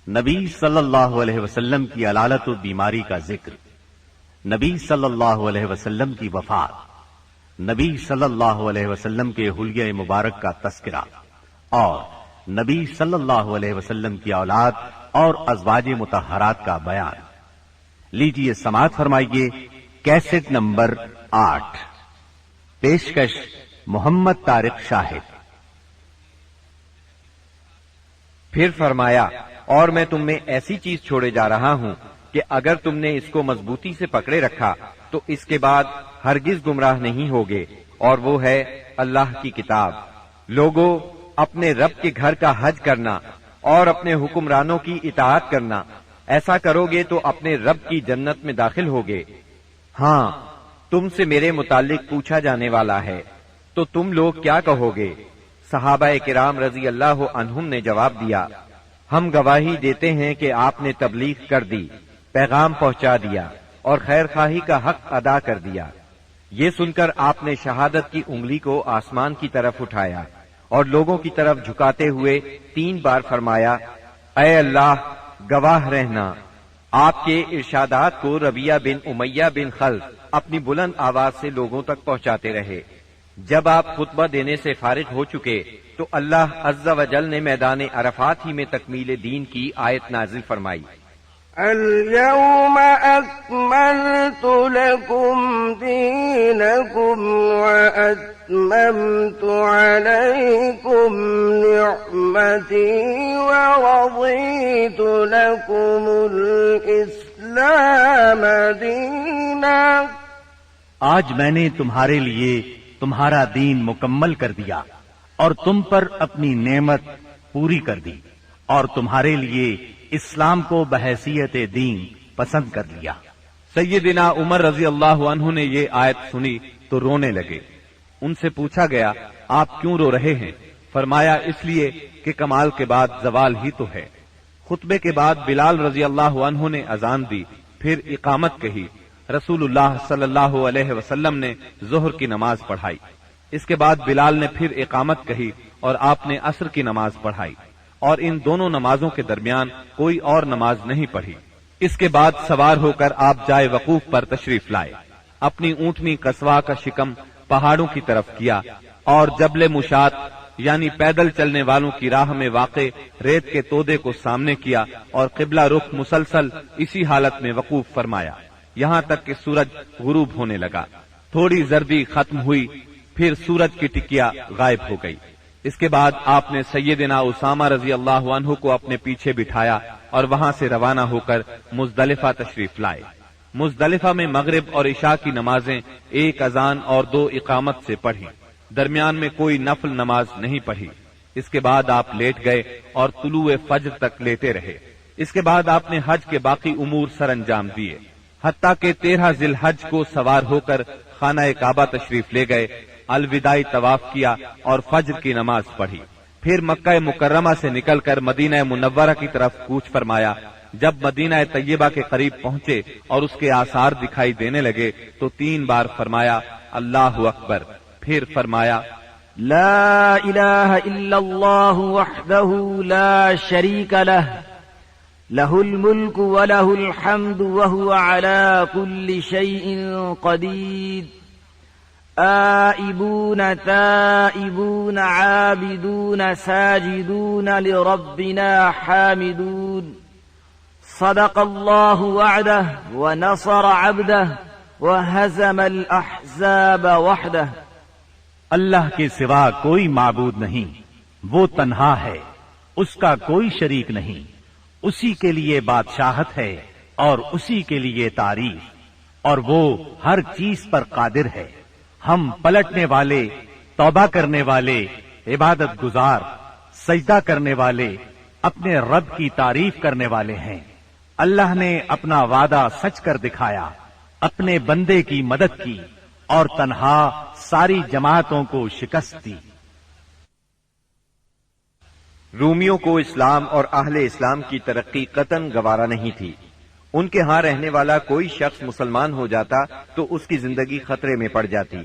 نبی صلی اللہ علیہ وسلم کی علالت و بیماری کا ذکر، نبی صلی اللہ علیہ وسلم کی وفات، نبی صلی اللہ علیہ وسلم کے حلیہ مبارک کا تذکرہ اور نبی صلی اللہ علیہ وسلم کی اولاد اور ازواج مطہرات کا بیان۔ لیجیے سماعت فرمائیے کیسٹ نمبر 8۔ پیشکش محمد طارق شاہد۔ پھر فرمایا، اور میں تم میں ایسی چیز چھوڑے جا رہا ہوں کہ اگر تم نے اس کو مضبوطی سے پکڑے رکھا تو اس کے بعد ہرگز گمراہ نہیں ہوگے، اور وہ ہے اللہ کی کتاب۔ لوگوں، اپنے رب کے گھر کا حج کرنا اور اپنے حکمرانوں کی اطاعت کرنا، ایسا کرو گے تو اپنے رب کی جنت میں داخل ہوگے۔ ہاں، تم سے میرے متعلق پوچھا جانے والا ہے، تو تم لوگ کیا کہو گے؟ صحابہ کرام رضی اللہ عنہم نے جواب دیا، ہم گواہی دیتے ہیں کہ آپ نے تبلیغ کر دی، پیغام پہنچا دیا اور خیر خواہی کا حق ادا کر دیا۔ یہ سن کر آپ نے شہادت کی انگلی کو آسمان کی طرف اٹھایا اور لوگوں کی طرف جھکاتے ہوئے 3 بار فرمایا، اے اللہ، گواہ رہنا۔ آپ کے ارشادات کو ربیہ بن امیہ بن خلف اپنی بلند آواز سے لوگوں تک پہنچاتے رہے۔ جب آپ خطبہ دینے سے فارغ ہو چکے تو اللہ عز و جل نے میدان عرفات ہی میں تکمیل دین کی آیت نازل فرمائی۔ اليوم أكملت لكم دينكم وأتممت عليكم نعمتي ورضيت لكم الإسلام دينا۔ آج میں نے تمہارے لیے تمہارا دین مکمل کر دیا اور تم پر اپنی نعمت پوری کر دی اور تمہارے لیے اسلام کو بحیثیت دین پسند کر لیا۔ سیدنا عمر رضی اللہ عنہ نے یہ آیت سنی تو رونے لگے۔ ان سے پوچھا گیا، آپ کیوں رو رہے ہیں؟ فرمایا، اس لیے کہ کمال کے بعد زوال ہی تو ہے۔ خطبے کے بعد بلال رضی اللہ عنہ نے اذان دی، پھر اقامت کہی۔ رسول اللہ صلی اللہ علیہ وسلم نے ظہر کی نماز پڑھائی۔ اس کے بعد بلال نے پھر اقامت کہی اور آپ نے عصر کی نماز پڑھائی، اور ان دونوں نمازوں کے درمیان کوئی اور نماز نہیں پڑھی۔ اس کے بعد سوار ہو کر آپ جائے وقوف پر تشریف لائے۔ اپنی اونٹنی قصواء کا شکم پہاڑوں کی طرف کیا اور جبل مشات یعنی پیدل چلنے والوں کی راہ میں واقع ریت کے تودے کو سامنے کیا اور قبلہ رخ مسلسل اسی حالت میں وقوف فرمایا یہاں تک کہ سورج غروب ہونے لگا۔ تھوڑی زردی ختم ہوئی، پھر سورج کی ٹکیا غائب ہو گئی۔ اس کے بعد آپ نے سیدنا اسامہ رضی اللہ عنہ کو اپنے پیچھے بٹھایا اور وہاں سے روانہ ہو کر مزدلفہ تشریف لائے۔ مزدلفہ میں مغرب اور عشاء کی نمازیں 1 اذان اور 2 اقامت سے پڑھی، درمیان میں کوئی نفل نماز نہیں پڑھی۔ اس کے بعد آپ لیٹ گئے اور طلوع فجر تک لیتے رہے۔ اس کے بعد آپ نے حج کے باقی امور سر انجام دیے، حتیٰ کہ 13 ذی الحج کو سوار ہو کر خانہ کعبہ تشریف لے گئے، الوداعی طواف کیا اور فجر کی نماز پڑھی۔ پھر مکہ مکرمہ سے نکل کر مدینہ منورہ کی طرف کوچ فرمایا۔ جب مدینہ طیبہ کے قریب پہنچے اور اس کے آثار دکھائی دینے لگے تو 3 بار فرمایا، اللہ اکبر۔ پھر فرمایا، لا الہ الا اللہ وحدہ لا شریک لہ، لہ الملک ولہ الحمد وہو علی کل شیء قدیر، آئبون تائبون عابدون ساجدون لربنا حامدون، صدق اللہ وعدہ ونصر عبدہ وہزم الاحزاب وحدہ۔ اللہ کے سوا کوئی معبود نہیں، وہ تنہا ہے، اس کا کوئی شریک نہیں، اسی کے لیے بادشاہت ہے اور اسی کے لیے تعریف، اور وہ ہر چیز پر قادر ہے۔ ہم پلٹنے والے، توبہ کرنے والے، عبادت گزار، سجدہ کرنے والے، اپنے رب کی تعریف کرنے والے ہیں۔ اللہ نے اپنا وعدہ سچ کر دکھایا، اپنے بندے کی مدد کی اور تنہا ساری جماعتوں کو شکست دی۔ رومیوں کو اسلام اور اہل اسلام کی ترقی قطعاً گوارا نہیں تھی۔ ان کے ہاں رہنے والا کوئی شخص مسلمان ہو جاتا تو اس کی زندگی خطرے میں پڑ جاتی۔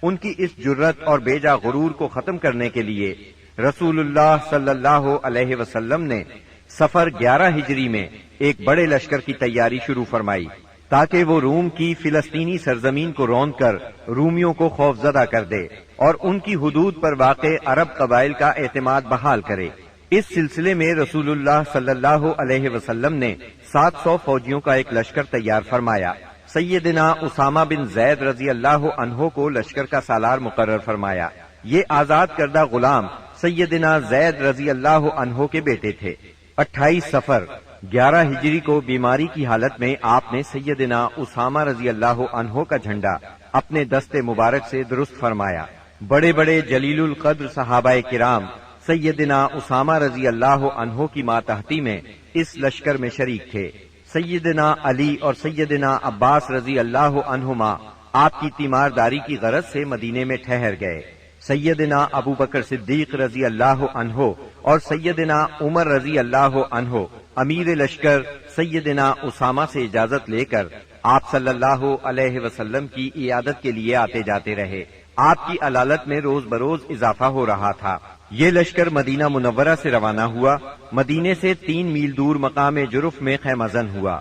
ان کی اس جرت اور بیجا غرور کو ختم کرنے کے لیے رسول اللہ صلی اللہ علیہ وسلم نے سفر 11 ہجری میں ایک بڑے لشکر کی تیاری شروع فرمائی تاکہ وہ روم کی فلسطینی سرزمین کو روند کر رومیوں کو خوفزدہ کر دے اور ان کی حدود پر واقع عرب قبائل کا اعتماد بحال کرے۔ اس سلسلے میں رسول اللہ صلی اللہ علیہ وسلم نے 700 فوجیوں کا ایک لشکر تیار فرمایا۔ سیدنا اسامہ بن زید رضی اللہ عنہ کو لشکر کا سالار مقرر فرمایا۔ یہ آزاد کردہ غلام سیدنا زید رضی اللہ عنہ کے بیٹے تھے۔ 28 صفر 11 ہجری کو بیماری کی حالت میں آپ نے سیدنا اسامہ رضی اللہ عنہ کا جھنڈا اپنے دستے مبارک سے درست فرمایا۔ بڑے بڑے جلیل القدر صحابہ کرام سیدنا اسامہ رضی اللہ عنہ کی ماتحتی میں اس لشکر میں شریک تھے۔ سیدنا علی اور سیدنا عباس رضی اللہ عنہما آپ کی تیمارداری کی غرض سے مدینے میں ٹھہر گئے۔ سیدنا ابو بکر صدیق رضی اللہ عنہ اور سیدنا عمر رضی اللہ عنہ امیر لشکر سیدنا اسامہ سے اجازت لے کر آپ صلی اللہ علیہ وسلم کی عیادت کے لیے آتے جاتے رہے۔ آپ کی علالت میں روز بروز اضافہ ہو رہا تھا۔ یہ لشکر مدینہ منورہ سے روانہ ہوا، مدینے سے 3 میل دور مقام جرف میں خیمہ زن ہوا۔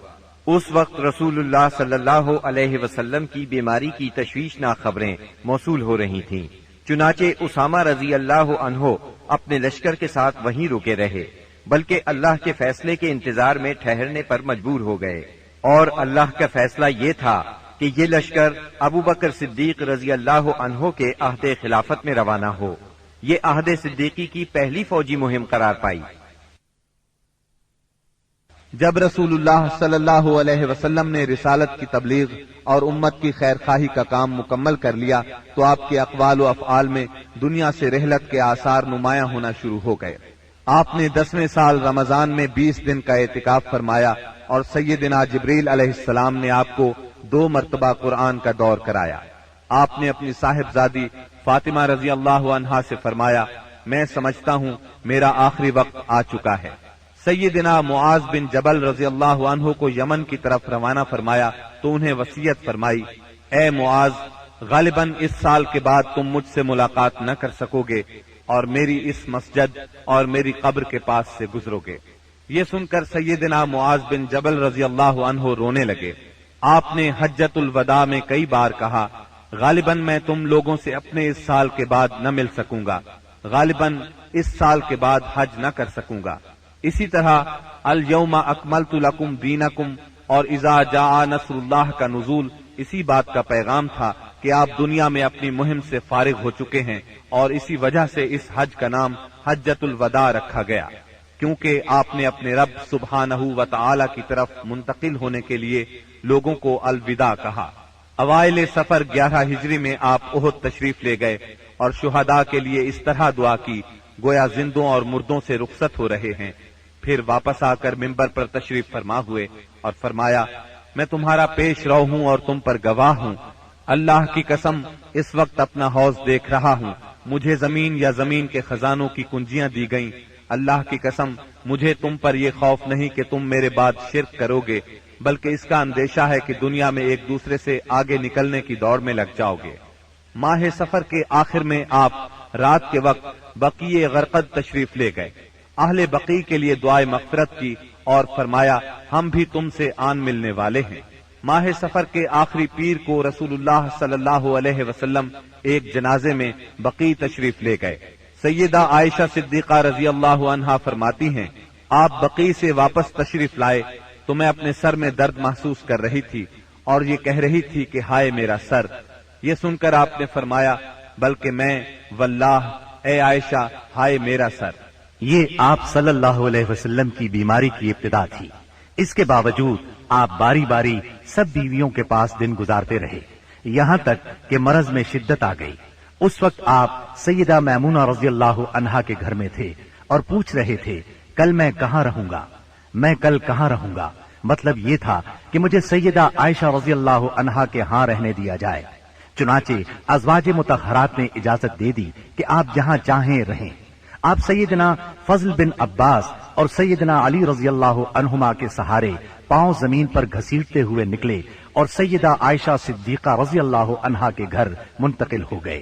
اس وقت رسول اللہ صلی اللہ علیہ وسلم کی بیماری کی تشویشناک خبریں موصول ہو رہی تھیں، چنانچہ اسامہ رضی اللہ عنہ اپنے لشکر کے ساتھ وہیں رکے رہے، بلکہ اللہ کے فیصلے کے انتظار میں ٹھہرنے پر مجبور ہو گئے، اور اللہ کا فیصلہ یہ تھا کہ یہ لشکر ابو بکر صدیق رضی اللہ عنہ کے عہد خلافت میں روانہ ہو۔ یہ عہد صدیقی کی پہلی فوجی مہم قرار پائی۔ جب رسول اللہ صلی اللہ علیہ وسلم نے رسالت کی تبلیغ اور امت کی خیر خواہی کا کام مکمل کر لیا تو آپ کے اقوال و افعال میں دنیا سے رحلت کے آثار نمایاں ہونا شروع ہو گئے۔ آپ نے 10ویں سال رمضان میں 20 دن کا اعتکاف فرمایا اور سیدنا جبریل علیہ السلام نے آپ کو 2 مرتبہ قرآن کا دور کرایا۔ آپ نے اپنی صاحبزادی فاطمہ رضی اللہ عنہا سے فرمایا، میں سمجھتا ہوں میرا آخری وقت آ چکا ہے۔ سیدنا معاذ بن جبل رضی اللہ عنہ کو یمن کی طرف روانہ فرمایا تو انہیں وصیت فرمائی، اے معاذ، غالباً اس سال کے بعد تم مجھ سے ملاقات نہ کر سکو گے اور میری اس مسجد اور میری قبر کے پاس سے گزرو گے۔ یہ سن کر سیدنا معاذ بن جبل رضی اللہ عنہ رونے لگے۔ آپ نے حجۃ الوداع میں کئی بار کہا، غالباً میں تم لوگوں سے اپنے اس سال کے بعد نہ مل سکوں گا، غالباً اس سال کے بعد حج نہ کر سکوں گا۔ اسی طرح الیوم اکملت لکم دینکم اور اذا جاء نصر اللہ کا نزول اسی بات کا پیغام تھا کہ آپ دنیا میں اپنی مہم سے فارغ ہو چکے ہیں، اور اسی وجہ سے اس حج کا نام حجۃ الوداع رکھا گیا، کیونکہ آپ نے اپنے رب سبحانہ و تعالی کی طرف منتقل ہونے کے لیے لوگوں کو الوداع کہا۔ اوائل سفر 11 ہجری میں آپ احد تشریف لے گئے اور شہداء کے لیے اس طرح دعا کی گویا زندوں اور مردوں سے رخصت ہو رہے ہیں۔ پھر واپس آ کر ممبر پر تشریف فرما ہوئے اور فرمایا، میں تمہارا پیش رو ہوں اور تم پر گواہ ہوں، اللہ کی قسم اس وقت اپنا حوض دیکھ رہا ہوں، مجھے زمین یا زمین کے خزانوں کی کنجیاں دی گئیں، اللہ کی قسم مجھے تم پر یہ خوف نہیں کہ تم میرے بعد شرک کرو گے، بلکہ اس کا اندیشہ ہے کہ دنیا میں ایک دوسرے سے آگے نکلنے کی دوڑ میں لگ جاؤ گے۔ ماہ سفر کے آخر میں آپ رات کے وقت بقیع غرقد تشریف لے گئے، اہل بقیع کے لیے دعائے مغفرت کی اور فرمایا، ہم بھی تم سے آن ملنے والے ہیں۔ ماہ سفر کے آخری پیر کو رسول اللہ صلی اللہ علیہ وسلم ایک جنازے میں بقیع تشریف لے گئے۔ سیدہ عائشہ صدیقہ رضی اللہ عنہا فرماتی ہیں، آپ بقیع سے واپس تشریف لائے تو میں اپنے سر میں درد محسوس کر رہی تھی اور یہ کہہ رہی تھی کہ ہائے میرا سر۔ یہ سن کر آپ نے فرمایا، بلکہ میں واللہ اے عائشہ ہائے میرا سر۔ یہ آپ صلی اللہ علیہ وسلم کی بیماری کی ابتدا تھی۔ اس کے باوجود آپ باری باری سب بیویوں کے پاس دن گزارتے رہے، یہاں تک کہ مرض میں شدت آ گئی۔ اس وقت آپ سیدہ میمونہ رضی اللہ عنہا کے گھر میں تھے اور پوچھ رہے تھے، کل میں کہاں رہوں گا، میں کل کہاں رہوں گا؟ مطلب یہ تھا کہ مجھے سیدہ عائشہ رضی اللہ عنہا کے ہاں رہنے دیا جائے۔ چنانچہ ازواج مطہرات نے اجازت دے دی کہ آپ جہاں چاہیں رہیں۔ آپ سیدنا فضل بن عباس اور سیدنا علی رضی اللہ عنہما کے سہارے پاؤں زمین پر گھسیٹتے ہوئے نکلے اور سیدہ عائشہ صدیقہ رضی اللہ عنہا کے گھر منتقل ہو گئے۔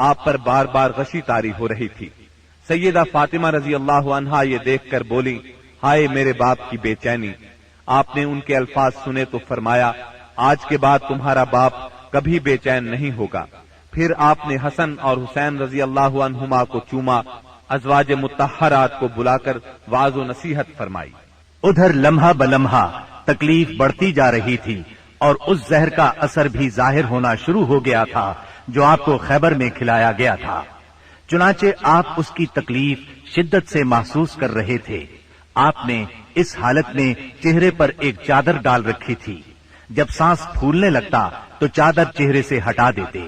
آپ پر بار بار غشی طاری ہو رہی تھی۔ سیدہ فاطمہ رضی اللہ عنہا یہ دیکھ کر بولی، ہائے میرے باپ کی بے چینی۔ آپ نے ان کے الفاظ سنے تو فرمایا، آج کے بعد تمہارا باپ کبھی بے چین نہیں ہوگا۔ پھر آپ نے حسن اور حسین رضی اللہ عنہما کو چوما، ازواج مطہرات کو بلا کر واعظ و نصیحت فرمائی۔ ادھر لمحہ بلمحہ تکلیف بڑھتی جا رہی تھی اور اس زہر کا اثر بھی ظاہر ہونا شروع ہو گیا تھا جو آپ کو خیبر میں کھلایا گیا تھا۔ چنانچہ آپ اس کی تکلیف شدت سے محسوس کر رہے تھے۔ آپ نے اس حالت میں چہرے پر ایک چادر ڈال رکھی تھی۔ جب سانس پھولنے لگتا تو چادر چہرے سے ہٹا دیتے۔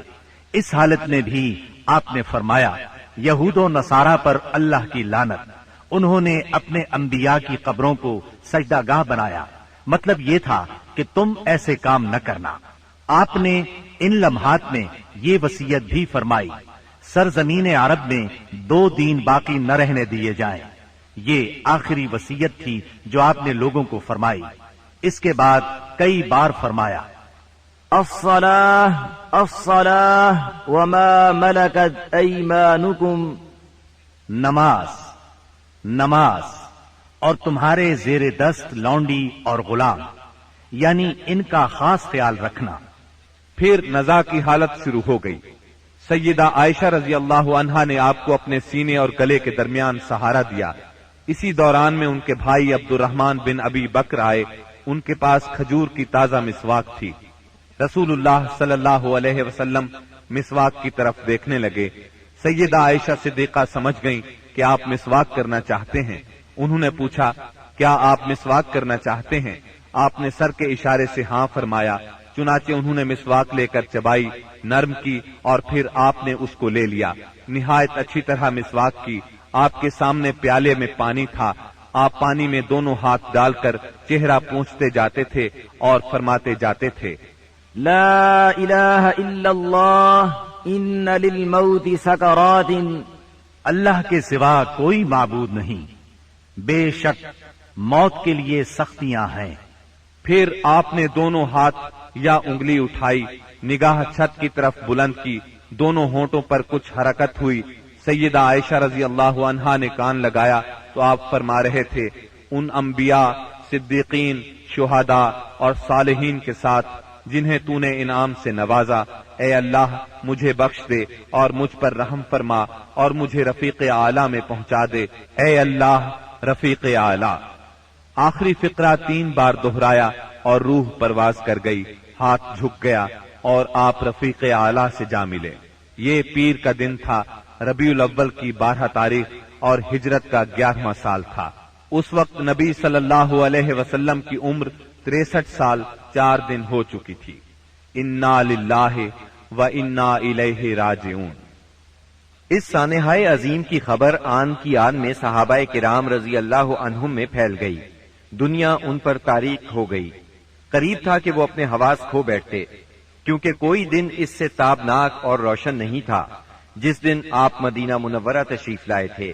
اس حالت میں بھی آپ نے فرمایا، یہود و نصارہ پر اللہ کی لعنت، انہوں نے اپنے انبیاء کی قبروں کو سجدہ گاہ بنایا۔ مطلب یہ تھا کہ تم ایسے کام نہ کرنا۔ آپ نے ان لمحات میں یہ وصیت بھی فرمائی، سرزمین عرب میں 2 دین باقی نہ رہنے دیے جائیں۔ یہ آخری وصیت تھی جو آپ نے لوگوں کو فرمائی۔ اس کے بعد کئی بار فرمایا، الصلاة الصلاة وما ملكت أيمانكم، نماز نماز اور تمہارے زیر دست لونڈی اور غلام، یعنی ان کا خاص خیال رکھنا۔ پھر نزا کی حالت شروع ہو گئی۔ سیدہ عائشہ رضی اللہ عنہا نے آپ کو اپنے سینے اور گلے کے درمیان سہارا دیا۔ اسی دوران میں ان کے بھائی عبد الرحمن بن ابی بکر آئے۔ ان کے پاس کھجور کی تازہ مسواک تھی۔ رسول اللہ صلی اللہ علیہ وسلم مسواک کی طرف دیکھنے لگے۔ سیدہ عائشہ صدیقہ سمجھ گئیں کہ آپ مسواک کرنا چاہتے ہیں۔ انہوں نے پوچھا، کیا آپ مسواک کرنا چاہتے ہیں؟ آپ نے سر کے اشارے سے ہاں فرمایا۔ چنانچہ انہوں نے مسواک لے کر چبائی، نرم کی اور پھر آپ نے اس کو لے لیا۔ نہایت اچھی طرح مسواک کی۔ آپ کے سامنے پیالے میں پانی تھا۔ آپ پانی میں دونوں ہاتھ ڈال کر چہرہ پونچھتے جاتے تھے اور فرماتے جاتے تھے، لا الہ الا اللہ ان للموت سکرات، اللہ کے سوا کوئی معبود نہیں، بے شک موت کے لیے سختیاں ہیں۔ پھر آپ نے دونوں ہاتھ یا انگلی اٹھائی، نگاہ چھت کی طرف بلند کی، دونوں ہونٹوں پر کچھ حرکت ہوئی۔ سیدہ عائشہ رضی اللہ عنہا نے کان لگایا تو آپ فرما رہے تھے، ان انبیاء، صدیقین، شہداء اور صالحین کے ساتھ جنہیں تو نے انعام سے نوازا، اے اللہ مجھے بخش دے اور مجھ پر رحم فرما اور مجھے رفیق اعلیٰ میں پہنچا دے، اے اللہ رفیق اعلیٰ۔ آخری فقرہ 3 بار دہرایا اور روح پرواز کر گئی، ہاتھ جھک گیا اور آپ رفیق اعلیٰ سے جا ملے۔ یہ پیر کا دن تھا، ربیع الاول کی 12 تاریخ اور ہجرت کا 11واں سال تھا۔ اس وقت نبی صلی اللہ علیہ وسلم کی عمر 63 سال 4 دن ہو چکی تھی۔ انا للہ و انا الیہ راجعون۔ اس سانحہ عظیم کی خبر آن کی آن میں صحابہ کرام رضی اللہ عنہم میں پھیل گئی۔ دنیا ان پر تاریک ہو گئی۔ قریب تھا کہ وہ اپنے حواس کھو بیٹھتے، کیونکہ کوئی دن اس سے تابناک اور روشن نہیں تھا جس دن آپ مدینہ منورہ تشریف لائے تھے،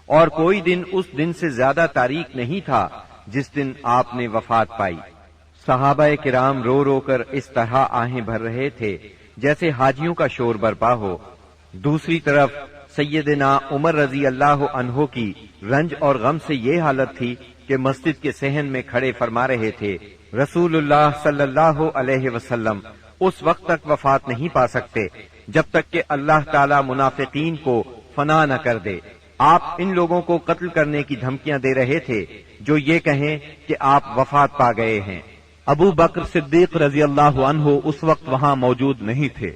اور کوئی دن اس دن سے زیادہ تاریک نہیں تھا جس دن آپ نے وفات پائی۔ صحابہ کرام رو رو کر اس طرح آہیں بھر رہے تھے جیسے حاجیوں کا شور برپا ہو۔ دوسری طرف سیدنا عمر رضی اللہ عنہ کی رنج اور غم سے یہ حالت تھی کہ مسجد کے صحن میں کھڑے فرما رہے تھے، رسول اللہ صلی اللہ علیہ وسلم اس وقت تک وفات نہیں پا سکتے جب تک کہ اللہ تعالی منافقین کو فنا نہ کر دے۔ آپ ان لوگوں کو قتل کرنے کی دھمکیاں دے رہے تھے جو یہ کہیں کہ آپ وفات پا گئے ہیں۔ ابو بکر صدیق رضی اللہ عنہ اس وقت وہاں موجود نہیں تھے۔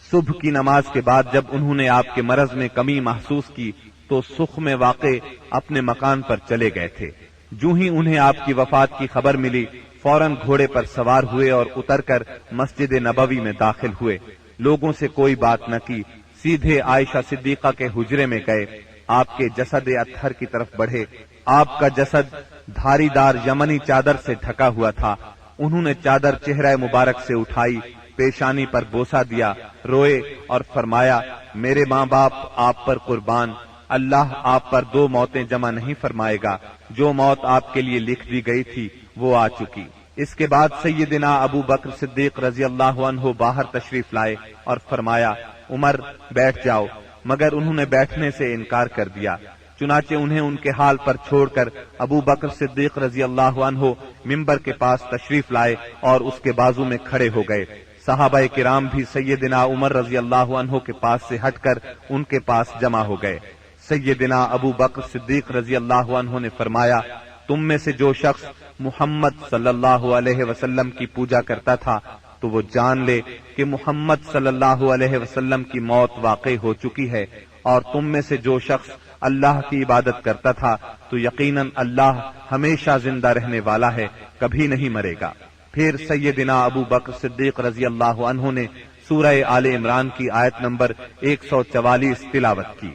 صبح کی نماز کے بعد جب انہوں نے آپ کے مرض میں کمی محسوس کی تو سخ میں واقع اپنے مکان پر چلے گئے تھے۔ جو ہی انہیں آپ کی وفات کی خبر ملی، فوراً گھوڑے پر سوار ہوئے اور اتر کر مسجد نبوی میں داخل ہوئے۔ لوگوں سے کوئی بات نہ کی، سیدھے عائشہ صدیقہ کے حجرے میں گئے۔ آپ کے جسد اطہر کی طرف بڑھے۔ آپ کا جسد دھاری دار یمنی چادر سے ڈھکا ہوا تھا۔ انہوں نے چادر چہرہ مبارک سے اٹھائی، پیشانی پر بوسہ دیا، روئے اور فرمایا، میرے ماں باپ آپ پر قربان، اللہ آپ پر 2 موتیں جمع نہیں فرمائے گا۔ جو موت آپ کے لیے لکھ دی گئی تھی وہ آ چکی۔ اس کے بعد سیدنا ابو بکر صدیق رضی اللہ عنہ باہر تشریف لائے اور فرمایا، عمر بیٹھ جاؤ، مگر انہوں نے بیٹھنے سے انکار کر دیا۔ چنانچہ انہیں ان کے حال پر چھوڑ کر ابو بکر صدیق رضی اللہ عنہ ممبر کے پاس تشریف لائے اور اس کے بازو میں کھڑے ہو گئے۔ صحابہ کرام بھی سیدنا عمر رضی اللہ عنہ کے پاس سے ہٹ کر ان کے پاس جمع ہو گئے۔ سیدنا ابو بکر صدیق رضی اللہ عنہ نے فرمایا، تم میں سے جو شخص محمد صلی اللہ علیہ وسلم کی پوجا کرتا تھا تو وہ جان لے کہ محمد صلی اللہ علیہ وسلم کی موت واقع ہو چکی ہے، اور تم میں سے جو شخص اللہ کی عبادت کرتا تھا تو یقیناً اللہ ہمیشہ زندہ رہنے والا ہے، کبھی نہیں مرے گا۔ پھر سیدنا ابو بکر صدیق رضی اللہ عنہ نے سورہ آل عمران کی آیت نمبر 144 تلاوت کی۔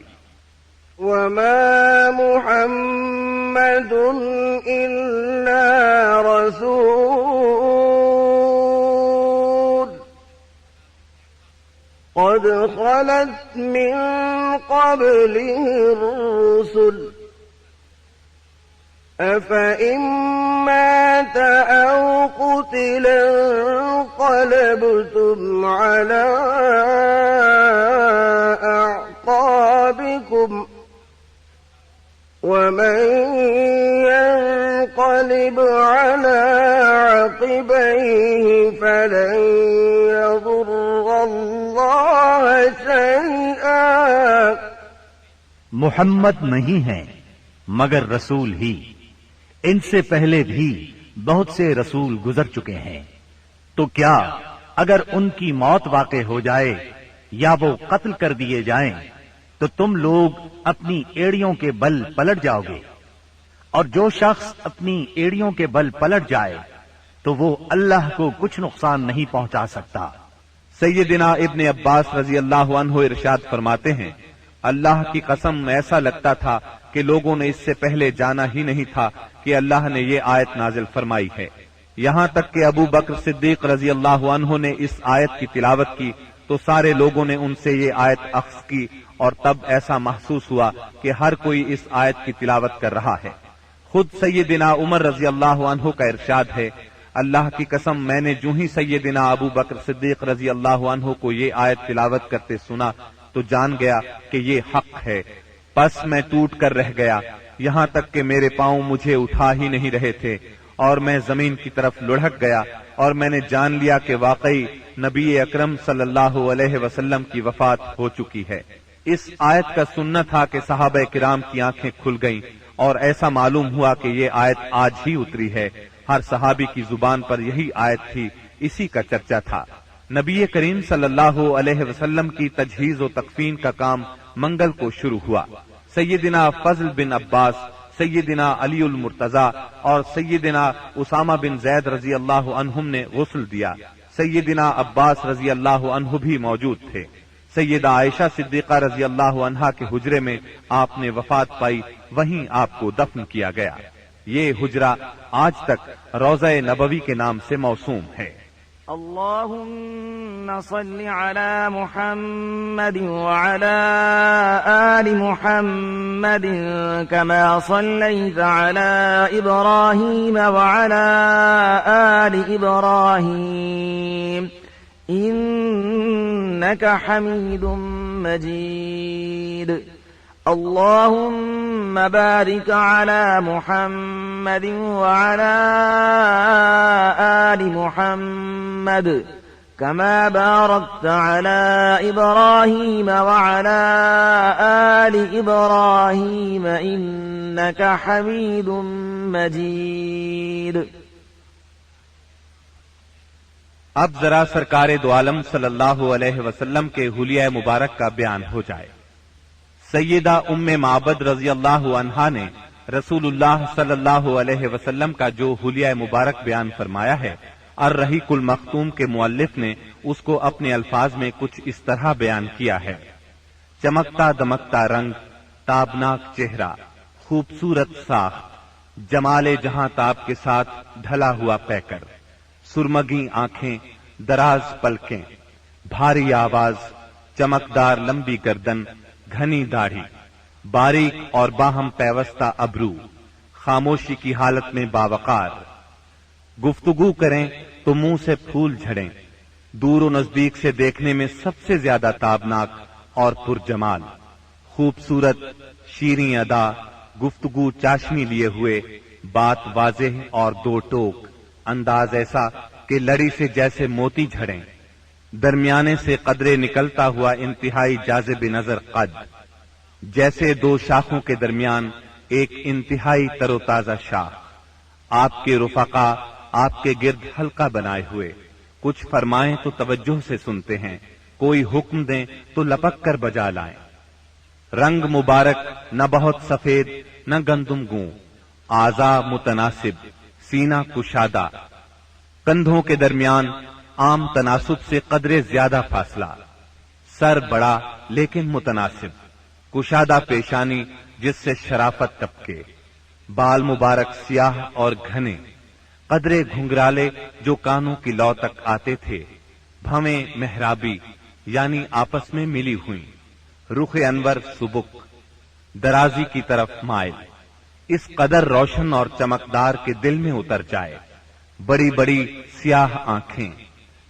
وما محمد إلا رسول قد خلت من قبله الرسل أفإن مات أو قتل انقلبتم على أعقابكم ومن ينقلب على عقبيه فلن يضر الله شيئا۔ محمد نہیں ہیں مگر رسول ہی، ان سے پہلے بھی بہت سے رسول گزر چکے ہیں، تو کیا اگر ان کی موت واقع ہو جائے یا وہ قتل کر دیے جائیں تو تم لوگ اپنی ایڑیوں کے بل پلٹ جاؤ گے، اور جو شخص اپنی ایڑیوں کے بل پلٹ جائے تو وہ اللہ کو کچھ نقصان نہیں پہنچا سکتا۔ سیدنا ابن عباس رضی اللہ عنہ ارشاد فرماتے ہیں، اللہ کی قسم ایسا لگتا تھا کہ لوگوں نے اس سے پہلے جانا ہی نہیں تھا کہ اللہ نے یہ آیت نازل فرمائی ہے۔ یہاں تک کہ ابو بکر صدیق رضی اللہ عنہ نے اس آیت کی تلاوت کی تو سارے لوگوں نے ان سے یہ آیت اخذ کی، اور تب ایسا محسوس ہوا کہ ہر کوئی اس آیت کی تلاوت کر رہا ہے۔ خود سیدنا عمر رضی اللہ عنہ کا ارشاد ہے، اللہ کی قسم میں نے جو ہی سیدنا ابو بکر صدیق رضی اللہ عنہ کو یہ آیت تلاوت کرتے سنا تو جان گیا کہ یہ حق ہے، پس میں ٹوٹ کر رہ گیا، یہاں تک کہ میرے پاؤں مجھے اٹھا ہی نہیں رہے تھے، اور میں زمین کی طرف لڑھک گیا، اور میں نے جان لیا کہ واقعی نبی اکرم صلی اللہ علیہ وسلم کی وفات ہو چکی ہے۔ اس آیت کا سننا تھا کہ صحابہ کرام کی آنکھیں کھل گئیں، اور ایسا معلوم ہوا کہ یہ آیت آج ہی اتری ہے۔ ہر صحابی کی زبان پر یہی آیت تھی، اسی کا چرچا تھا۔ نبی کریم صلی اللہ علیہ وسلم کی تجہیز و تکفین کا کام منگل کو شروع ہوا۔ سیدنا فضل بن عباس، سیدنا علی المرتضی اور سیدنا اسامہ بن زید رضی اللہ عنہم نے غسل دیا۔ سیدنا عباس رضی اللہ عنہ بھی موجود تھے۔ سیدہ عائشہ صدیقہ رضی اللہ عنہا کے حجرے میں آپ نے وفات پائی، وہیں آپ کو دفن کیا گیا۔ یہ حجرہ آج تک روضہ نبوی کے نام سے موسوم ہے۔ اللهم صل على محمد وعلى آل محمد كما صليت على إبراهيم وعلى آل إبراهيم إنك حميد مجيد۔ اللهم بارك على محمد وعلى آل محمد كما باركت على إبراهيم وعلى آل إبراهيم إنك حميد مجيد۔ اب ذرا سرکار دو عالم صلی اللہ علیہ وسلم کے حلیہ مبارک کا بیان ہو جائے۔ سیدہ ام معبد رضی اللہ عنہا نے رسول اللہ صلی اللہ علیہ وسلم کا جو حلیہ مبارک بیان فرمایا ہے، الرحیق المختوم کے مؤلف نے اس کو اپنے الفاظ میں کچھ اس طرح بیان کیا ہے: چمکتا دمکتا رنگ، تابناک چہرہ، خوبصورت ساخت، جمال جہاں تاب کے ساتھ ڈھلا ہوا پیکر، سرمگی آنکھیں، دراز پلکیں، بھاری آواز، چمکدار لمبی گردن، گھنی داڑھی، باریک اور باہم پیوستہ ابرو، خاموشی کی حالت میں باوقار، گفتگو کریں تو منہ سے پھول جھڑیں، دور و نزدیک سے دیکھنے میں سب سے زیادہ تابناک اور پرجمال، خوبصورت، شیریں ادا، گفتگو چاشنی لیے ہوئے، بات واضح اور دو ٹوک، انداز ایسا کہ لڑی سے جیسے موتی جھڑیں، درمیانے سے قدرے نکلتا ہوا انتہائی جاذب نظر قد، جیسے دو شاخوں کے درمیان ایک انتہائی تر و تازہ شاخ، آپ کے رفقا آپ کے گرد حلقہ بنائے ہوئے، کچھ فرمائیں تو توجہ سے سنتے ہیں، کوئی حکم دیں تو لپک کر بجا لائیں، رنگ مبارک، نہ بہت سفید نہ گندم گوں، اعضاء متناسب، سینہ کشادہ، کندھوں کے درمیان عام تناسب سے قدرے زیادہ فاصلہ، سر بڑا لیکن متناسب، کشادہ پیشانی جس سے شرافت ٹپکے، بال مبارک سیاہ اور گھنے، قدرے گھنگرالے جو کانوں کی لو تک آتے تھے، بھویں محرابی یعنی آپس میں ملی ہوئی، رخ انور سبک، درازی کی طرف مائل، اس قدر روشن اور چمکدار کے دل میں اتر جائے، بڑی بڑی سیاہ آنکھیں،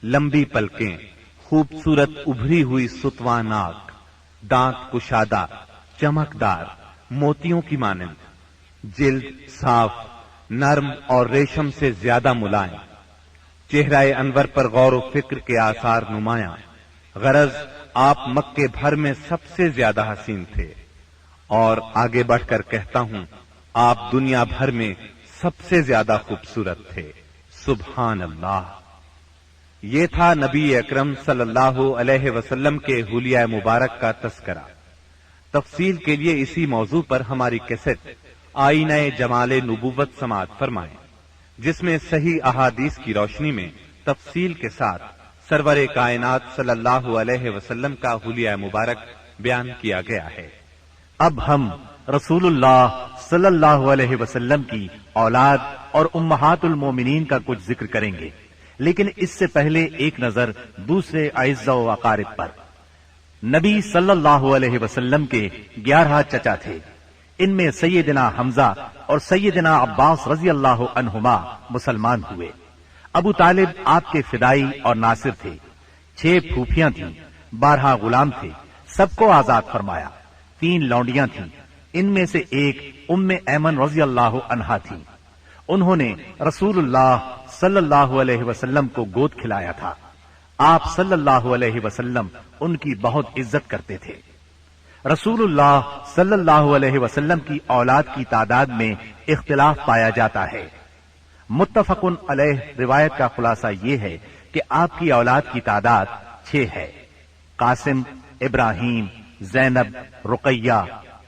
لمبی پلکیں، خوبصورت ابھری ہوئی ستواں ناک، دانت کشادہ، چمکدار، موتیوں کی مانند، جلد صاف، نرم اور ریشم سے زیادہ ملائم، چہرہ انور پر غور و فکر کے آثار نمایاں، غرض آپ مکے بھر میں سب سے زیادہ حسین تھے، اور آگے بڑھ کر کہتا ہوں آپ دنیا بھر میں سب سے زیادہ خوبصورت تھے، سبحان اللہ۔ یہ تھا نبی اکرم صلی اللہ علیہ وسلم کے حلیہ مبارک کا تذکرہ۔ تفصیل کے لیے اسی موضوع پر ہماری کیسٹ آئینہ جمال نبوت سماعت فرمائیں، جس میں صحیح احادیث کی روشنی میں تفصیل کے ساتھ سرور کائنات صلی اللہ علیہ وسلم کا حلیہ مبارک بیان کیا گیا ہے۔ اب ہم رسول اللہ صلی اللہ علیہ وسلم کی اولاد اور امہات المومنین کا کچھ ذکر کریں گے، لیکن اس سے پہلے ایک نظر دوسرے اعزاء و اقارب پر۔ نبی صلی اللہ علیہ وسلم کے 11 چچا تھے، ان میں سیدنا حمزہ اور سیدنا عباس رضی اللہ عنہما مسلمان ہوئے۔ ابو طالب آپ کے فدائی اور ناصر تھے، 6 پھوپھیاں تھیں، 12 غلام تھے، سب کو آزاد فرمایا، 3 لونڈیاں تھیں، ان میں سے ایک ام ایمن رضی اللہ عنہا تھی۔ انہوں نے رسول اللہ صلی اللہ علیہ وسلم کو گود کھلایا تھا۔ آپ صلی اللہ علیہ وسلم ان کی بہت عزت کرتے تھے۔ رسول اللہ صلی اللہ علیہ وسلم کی اولاد کی تعداد میں اختلاف پایا جاتا ہے۔ متفق علیہ روایت کا خلاصہ یہ ہے کہ آپ کی اولاد کی تعداد 6 ہے، قاسم، ابراہیم، زینب، رقیہ،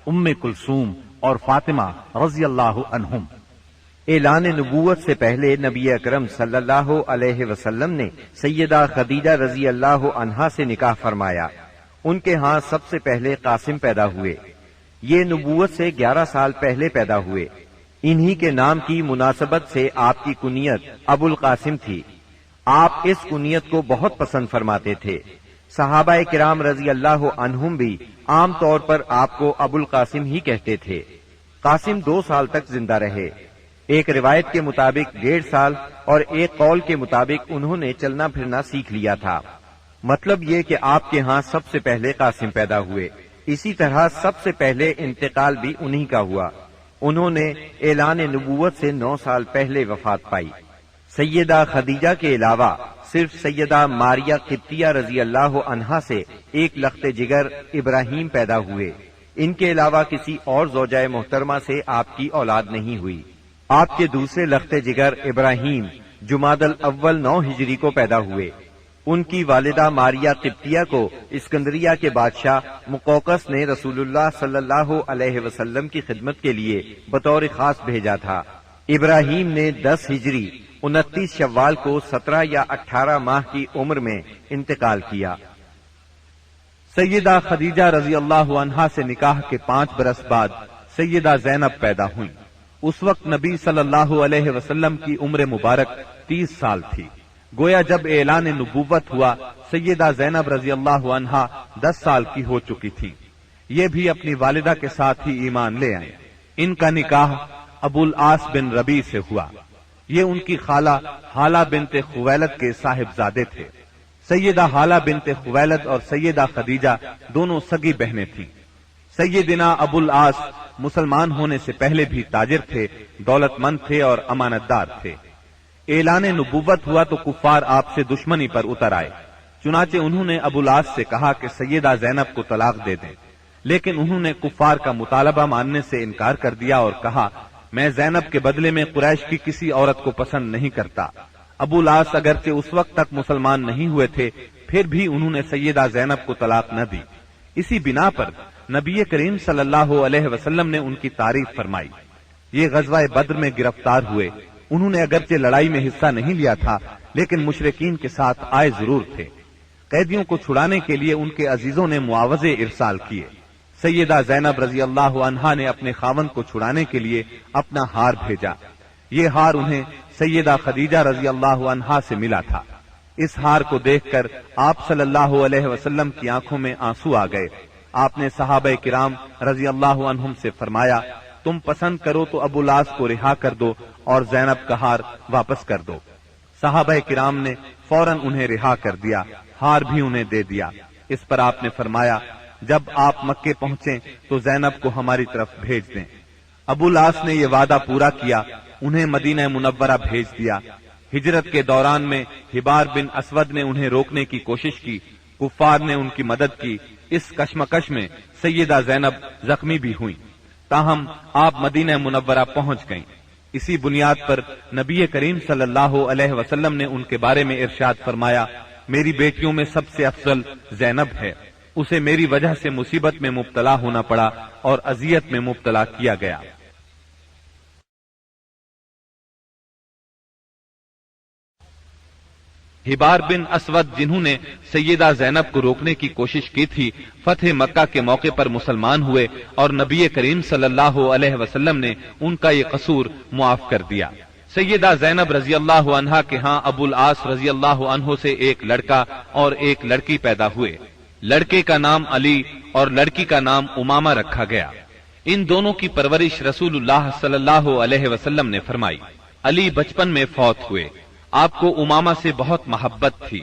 ام کلثوم اور فاطمہ رضی اللہ عنہم۔ اعلان نبوت سے پہلے نبی اکرم صلی اللہ علیہ وسلم نے سیدہ خدیجہ رضی اللہ عنہا سے نکاح فرمایا۔ ان کے ہاں سب سے پہلے قاسم پیدا ہوئے، یہ نبوت سے 11 سال پہلے پیدا ہوئے۔ انہی کے نام کی مناسبت سے آپ کی کنیت ابو القاسم تھی۔ آپ اس کنیت کو بہت پسند فرماتے تھے۔ صحابہ کرام رضی اللہ عنہم بھی عام طور پر آپ کو ابو القاسم ہی کہتے تھے۔ قاسم 2 سال تک زندہ رہے، ایک روایت کے مطابق 1.5 سال اور ایک قول کے مطابق انہوں نے چلنا پھرنا سیکھ لیا تھا۔ مطلب یہ کہ آپ کے ہاں سب سے پہلے قاسم پیدا ہوئے، اسی طرح سب سے پہلے انتقال بھی انہی کا ہوا۔ انہوں نے اعلان نبوت سے 9 سال پہلے وفات پائی۔ سیدہ خدیجہ کے علاوہ صرف سیدہ ماریہ قبطیہ رضی اللہ عنہا سے ایک لخت جگر ابراہیم پیدا ہوئے۔ ان کے علاوہ کسی اور زوجہ محترمہ سے آپ کی اولاد نہیں ہوئی۔ آپ کے دوسرے لخت جگر ابراہیم جمادی الاول 9 ہجری کو پیدا ہوئے۔ ان کی والدہ ماریہ قبطیہ کو اسکندریہ کے بادشاہ مقوقس نے رسول اللہ صلی اللہ علیہ وسلم کی خدمت کے لیے بطور خاص بھیجا تھا۔ ابراہیم نے 10 ہجری 29 شوال کو 17 یا 18 ماہ کی عمر میں انتقال کیا۔ سیدہ خدیجہ رضی اللہ عنہا سے نکاح کے 5 برس بعد سیدہ زینب پیدا ہوئیں۔ اس وقت نبی صلی اللہ علیہ وسلم کی عمر مبارک 30 سال تھی۔ گویا جب اعلان نبوت ہوا سیدہ زینب رضی اللہ عنہا 10 سال کی ہو چکی تھی۔ یہ بھی اپنی والدہ کے ساتھ ہی ایمان لے آئیں۔ ان کا نکاح ابو العاص بن ربیع سے ہوا۔ یہ ان کی خالہ حالہ بنت خویلد کے صاحبزادے تھے۔ سیدہ حالہ بنت خویلد اور سیدہ خدیجہ دونوں سگی بہنیں تھیں۔ سیدنا ابو العاص مسلمان ہونے سے پہلے بھی تاجر تھے، دولت مند تھے اور امانت دار تھے۔ اعلان نبوت ہوا تو کفار آپ سے دشمنی پر اتر آئے، چنانچہ انہوں نے ابو العاص سے کہا کہ سیدہ زینب کو طلاق دے دیں، لیکن انہوں نے کفار کا مطالبہ ماننے سے انکار کر دیا اور کہا میں زینب کے بدلے میں قریش کی کسی عورت کو پسند نہیں کرتا۔ ابو العاص اگرچہ اس وقت تک مسلمان نہیں ہوئے تھے، پھر بھی انہوں نے سیدہ زینب کو طلاق نہ دی۔ اسی بنا پر نبی کریم صلی اللہ علیہ وسلم نے ان کی تعریف فرمائی۔ یہ غزوہ بدر میں گرفتار ہوئے، انہوں نے اگرچہ لڑائی میں حصہ نہیں لیا تھا، لیکن مشرکین کے ساتھ آئے ضرور تھے۔ قیدیوں کو چھڑانے کے لیے ان کے عزیزوں نے معاوضے ارسال کیے۔ سیدہ زینب رضی اللہ عنہا نے اپنے خاوند کو چھڑانے کے لیے اپنا ہار بھیجا۔ یہ ہار انہیں سیدہ خدیجہ رضی اللہ عنہا سے ملا تھا۔ اس ہار کو دیکھ کر آپ صلی اللہ علیہ وسلم کی آنکھوں میں آنسو آ گئے۔ آپ نے صحابہ کرام رضی اللہ عنہم سے فرمایا تم پسند کرو تو ابو العاص کو رہا کر دو اور زینب کا ہار واپس کر دو۔ صحابہ کرام نے فوراً انہیں رہا کر دیا، ہار بھی انہیں دے دیا۔ اس پر آپ نے فرمایا جب آپ مکے پہنچیں تو زینب کو ہماری طرف بھیج دیں۔ ابو العاص نے یہ وعدہ پورا کیا، انہیں مدینہ منورہ بھیج دیا۔ ہجرت کے دوران میں حبار بن اسود نے انہیں روکنے کی کوشش کی، کفار نے ان کی مدد کی۔ اس کشمکش میں سیدہ زینب زخمی بھی ہوئی، تاہم آپ مدینہ منورہ پہنچ گئیں۔ اسی بنیاد پر نبی کریم صلی اللہ علیہ وسلم نے ان کے بارے میں ارشاد فرمایا میری بیٹیوں میں سب سے افضل زینب ہے، اسے میری وجہ سے مصیبت میں مبتلا ہونا پڑا اور اذیت میں مبتلا کیا گیا۔ حبار بن اسود جنہوں نے سیدہ زینب کو روکنے کی کوشش کی تھی، فتح مکہ کے موقع پر مسلمان ہوئے اور نبی کریم صلی اللہ علیہ وسلم نے ان کا یہ قصور معاف کر دیا۔ سیدہ زینب رضی اللہ عنہا کے ہاں ابو العاص رضی اللہ عنہ سے ایک لڑکا اور ایک لڑکی پیدا ہوئے۔ لڑکے کا نام علی اور لڑکی کا نام امامہ رکھا گیا۔ ان دونوں کی پرورش رسول اللہ صلی اللہ علیہ وسلم نے فرمائی۔ علی بچپن میں فوت ہوئے، آپ کو امامہ سے بہت محبت تھی۔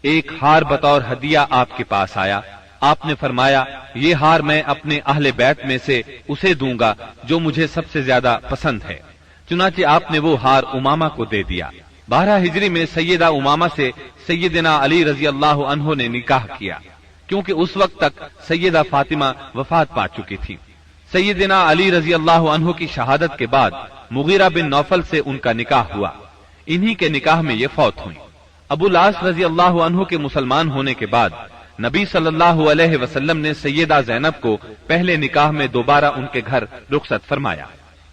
ایک ہار بطور ہدیہ آپ کے پاس آیا، آپ نے فرمایا یہ ہار میں اپنے اہل بیت میں سے اسے دوں گا جو مجھے سب سے زیادہ پسند ہے۔ چنانچہ آپ نے وہ ہار امامہ کو دے دیا۔ 12 ہجری میں سیدہ امامہ سے سیدنا علی رضی اللہ عنہ نے نکاح کیا، کیونکہ اس وقت تک سیدہ فاطمہ وفات پا چکی تھی۔ سیدنا علی رضی اللہ عنہ کی شہادت کے بعد مغیرہ بن نوفل سے ان کا نکاح ہوا، انہی کے نکاح میں یہ فوت ہوئی۔ ابو العاص رضی اللہ عنہ کے مسلمان ہونے کے بعد نبی صلی اللہ علیہ وسلم نے سیدہ زینب کو پہلے نکاح میں دوبارہ ان کے گھر رخصت فرمایا۔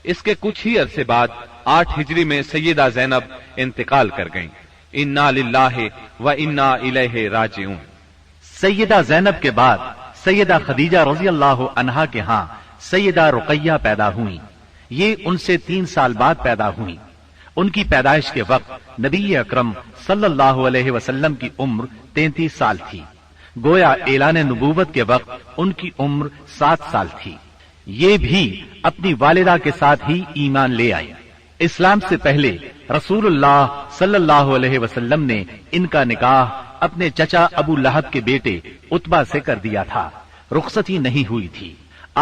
اس کے کچھ ہی عرصے بعد 8 ہجری میں سیدہ زینب انتقال کر گئیں۔ انا للہ و انا الیہ راجعون۔ سیدہ زینب کے بعد سیدہ خدیجہ رضی اللہ عنہا کے ہاں سیدہ رقیہ پیدا ہوئیں۔ یہ ان سے 3 سال بعد پیدا ہوئیں۔ ان کی پیدائش کے وقت نبی اکرم صلی اللہ علیہ وسلم کی عمر 33 سال تھی، گویا اعلان نبوت کے وقت ان کی عمر 7 سال تھی۔ یہ بھی اپنی والدہ کے ساتھ ہی ایمان لے آئی۔ اسلام سے پہلے رسول اللہ صلی اللہ علیہ وسلم نے ان کا نکاح اپنے چچا ابو لہب کے بیٹے عتبہ سے کر دیا تھا، رخصتی نہیں ہوئی تھی۔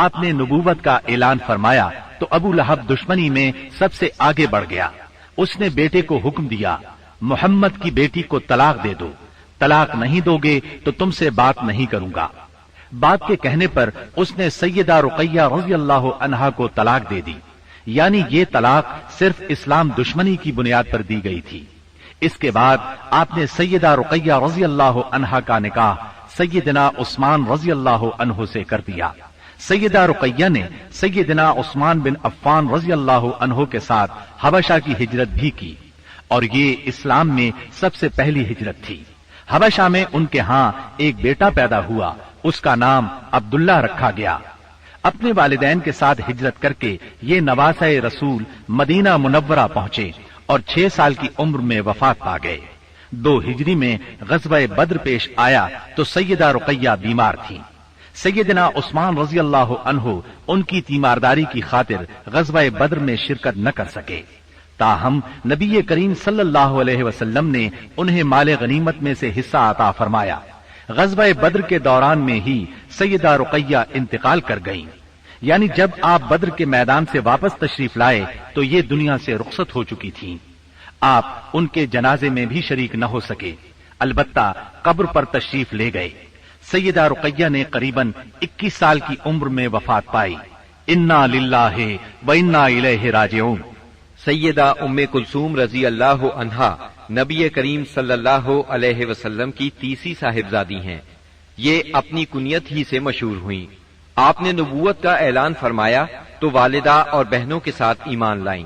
آپ نے نبوت کا اعلان فرمایا تو ابو لہب دشمنی میں سب سے آگے بڑھ گیا۔ اس نے بیٹے کو حکم دیا محمد کی بیٹی کو طلاق دے دو، طلاق نہیں دو گے تو تم سے بات نہیں کروں گا۔ بات کے کہنے پر اس نے سیدہ رقیہ رضی اللہ عنہا کو طلاق دے دی، یعنی یہ طلاق صرف اسلام دشمنی کی بنیاد پر دی گئی تھی۔ اس کے بعد آپ نے سیدہ رقیہ رضی اللہ عنہا کا نکاح سیدنا عثمان رضی اللہ عنہ سے کر دیا۔ سیدہ رقیہ نے سیدنا عثمان بن عفان رضی اللہ عنہ کے ساتھ حبشہ کی ہجرت بھی کی، اور یہ اسلام میں سب سے پہلی ہجرت تھی۔ حبشہ میں ان کے ہاں ایک بیٹا پیدا ہوا، اس کا نام عبداللہ رکھا گیا۔ اپنے والدین کے ساتھ ہجرت کر کے یہ نواسہ رسول مدینہ منورہ پہنچے اور 6 سال کی عمر میں وفات پا گئے۔ 2 ہجری میں غزوہ بدر پیش آیا تو سیدہ رقیہ بیمار تھی۔ سیدنا عثمان رضی اللہ عنہ ان کی تیمارداری کی خاطر غزوہ بدر میں شرکت نہ کر سکے۔ تاہم نبی کریم صلی اللہ علیہ وسلم نے انہیں مال غنیمت میں سے حصہ عطا فرمایا۔ غزوہ بدر کے دوران میں ہی سیدہ رقیہ انتقال کر گئیں، یعنی جب آپ بدر کے میدان سے واپس تشریف لائے تو یہ دنیا سے رخصت ہو چکی تھیں۔ آپ ان کے جنازے میں بھی شریک نہ ہو سکے، البتہ قبر پر تشریف لے گئے۔ سیدہ رقیہ نے قریباً 21 سال کی عمر میں وفات پائی۔ انا للہ و انا الیہ راجعون۔ سیدہ ام کلثوم رضی اللہ عنہا نبی کریم صلی اللہ علیہ وسلم کی تیسری صاحبزادی ہیں۔ یہ اپنی کنیت ہی سے مشہور ہوئیں۔ آپ نے نبوت کا اعلان فرمایا تو والدہ اور بہنوں کے ساتھ ایمان لائیں،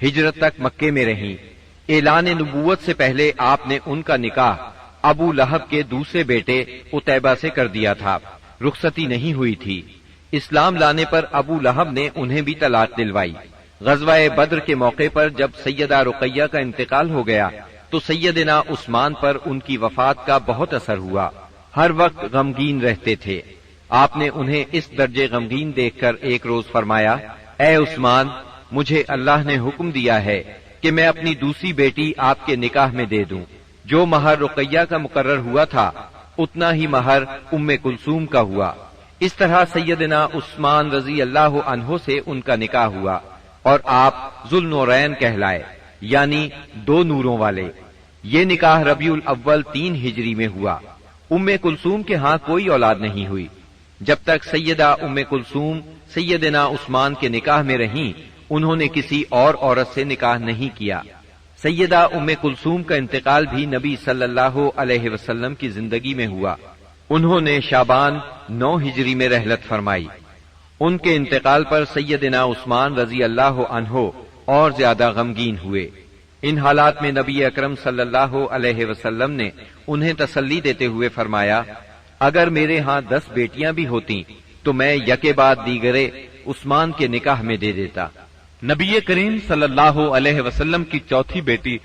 ہجرت تک مکے میں رہیں۔ اعلان نبوت سے پہلے آپ نے ان کا نکاح ابو لہب کے دوسرے بیٹے عتیبہ سے کر دیا تھا، رخصتی نہیں ہوئی تھی۔ اسلام لانے پر ابو لہب نے انہیں بھی طلاق دلوائی۔ غزوہ بدر کے موقع پر جب سیدہ رقیہ کا انتقال ہو گیا تو سیدنا عثمان پر ان کی وفات کا بہت اثر ہوا۔ ہر وقت غمگین رہتے تھے۔ آپ نے انہیں اس درجے غمگین دیکھ کر ایک روز فرمایا، اے عثمان، مجھے اللہ نے حکم دیا ہے کہ میں اپنی دوسری بیٹی آپ کے نکاح میں دے دوں۔ جو مہر رقیہ کا مقرر ہوا تھا اتنا ہی مہر ام کلثوم کا ہوا۔ اس طرح سیدنا عثمان رضی اللہ عنہ سے ان کا نکاح ہوا اور آپ ذوالنورین کہلائے، یعنی دو نوروں والے۔ یہ نکاح ربیع الاول 3 ہجری میں ہوا۔ ام کلثوم کے ہاں کوئی اولاد نہیں ہوئی۔ جب تک سیدہ ام کلثوم سیدنا عثمان کے نکاح میں رہیں انہوں نے کسی اور عورت سے نکاح نہیں کیا۔ سیدہ ام کلثوم کا انتقال بھی نبی صلی اللہ علیہ وسلم کی زندگی میں ہوا۔ انہوں نے شعبان 9 ہجری میں رحلت فرمائی۔ ان کے انتقال پر سیدنا عثمان رضی اللہ عنہ اور زیادہ غمگین ہوئے۔ ان حالات میں نبی اکرم صلی اللہ علیہ وسلم نے انہیں تسلی دیتے ہوئے فرمایا، اگر میرے ہاں 10 بیٹیاں بھی ہوتیں تو میں یکے بعد دیگرے عثمان کے نکاح میں دے دیتا۔ نبی کریم صلی اللہ علیہ وسلم کی چوتھی بیٹی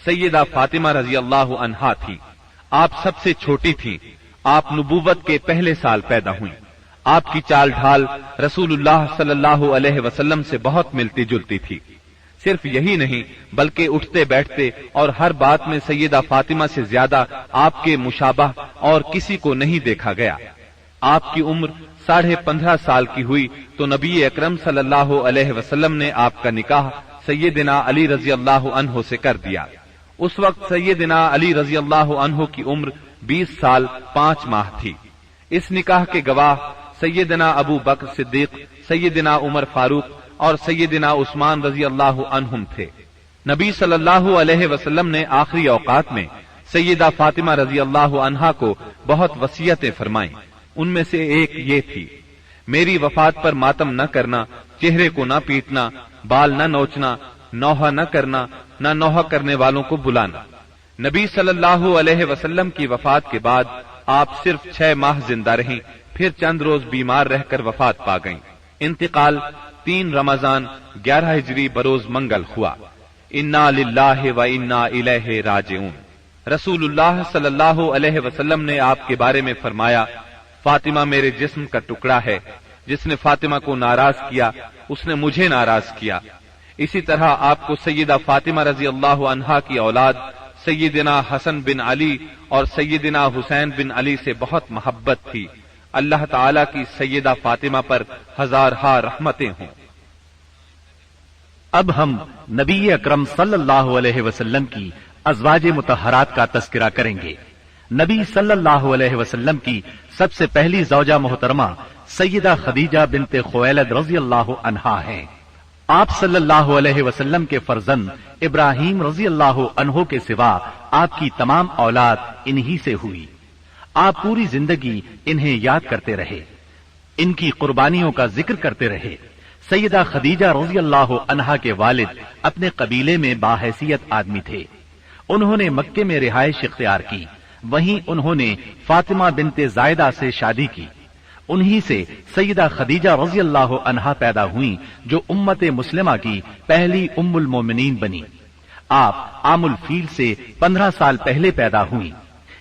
سیدہ فاطمہ رضی اللہ عنہا تھی۔ آپ سب سے چھوٹی تھیں۔ آپ نبوت کے پہلے سال پیدا ہوئیں۔ آپ کی چال ڈھال رسول اللہ صلی اللہ علیہ وسلم سے بہت ملتی جلتی تھی۔ صرف یہی نہیں بلکہ اٹھتے بیٹھتے اور ہر بات میں سیدہ فاطمہ سے زیادہ آپ کے مشابہ اور کسی کو نہیں دیکھا گیا۔ آپ کی عمر 15.5 سال کی ہوئی تو نبی اکرم صلی اللہ علیہ وسلم نے آپ کا نکاح سیدنا علی رضی اللہ عنہ سے کر دیا۔ اس وقت سیدنا علی رضی اللہ عنہ کی عمر 20 سال 5 ماہ تھی۔ اس نکاح کے گواہ سیدنا ابو بکر صدیق، سیدنا عمر فاروق اور سیدنا عثمان رضی اللہ عنہم تھے۔ نبی صلی اللہ علیہ وسلم نے آخری اوقات میں سیدہ فاطمہ رضی اللہ عنہا کو بہت وصیتیں فرمائیں۔ ان میں سے ایک یہ تھی، میری وفات پر ماتم نہ کرنا، چہرے کو نہ پیٹنا، بال نہ نوچنا، نوحہ نہ کرنا، نہ نوحہ کرنے والوں کو بلانا۔ نبی صلی اللہ علیہ وسلم کی وفات کے بعد آپ صرف 6 ماہ زندہ رہیں، پھر چند روز بیمار رہ کر وفات پا گئیں۔ انتقال 3 رمضان 11 ہجری بروز منگل ہوا۔ انا للہ و انا الیہ راجعون۔ رسول اللہ صلی اللہ علیہ وسلم نے آپ کے بارے میں فرمایا، فاطمہ میرے جسم کا ٹکڑا ہے، جس نے فاطمہ کو ناراض کیا اس نے مجھے ناراض کیا۔ اسی طرح آپ کو سیدہ فاطمہ رضی اللہ عنہا کی اولاد سیدنا حسن بن علی اور سیدنا حسین بن علی سے بہت محبت تھی۔ اللہ تعالی کی سیدہ فاطمہ پر ہزارہا رحمتیں ہوں۔ اب ہم نبی اکرم صلی اللہ علیہ وسلم کی ازواج مطہرات کا تذکرہ کریں گے۔ نبی صلی اللہ علیہ وسلم کی سب سے پہلی زوجہ محترمہ سیدہ خدیجہ بنت خویلد رضی اللہ عنہا ہیں۔ آپ صلی اللہ علیہ وسلم کے فرزند ابراہیم رضی اللہ عنہ کے سوا آپ کی تمام اولاد انہی سے ہوئی۔ آپ پوری زندگی انہیں یاد کرتے رہے، ان کی قربانیوں کا ذکر کرتے رہے۔ سیدہ خدیجہ رضی اللہ عنہا کے والد اپنے قبیلے میں باحیثیت آدمی تھے۔ انہوں نے مکے میں رہائش اختیار کی، وہیں انہوں نے فاطمہ بنت زائدہ سے شادی کی۔ انہی سے سیدہ خدیجہ رضی اللہ عنہا پیدا ہوئیں جو امت مسلمہ کی پہلی ام المومنین بنی۔ آپ عام الفیل سے 15 سال پہلے پیدا ہوئیں۔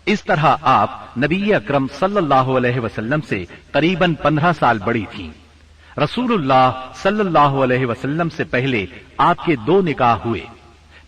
اس طرح آپ نبی اکرم صلی اللہ علیہ وسلم سے قریباً 15 سال بڑی تھیں۔ رسول اللہ صلی اللہ علیہ وسلم سے پہلے آپ کے 2 نکاح ہوئے۔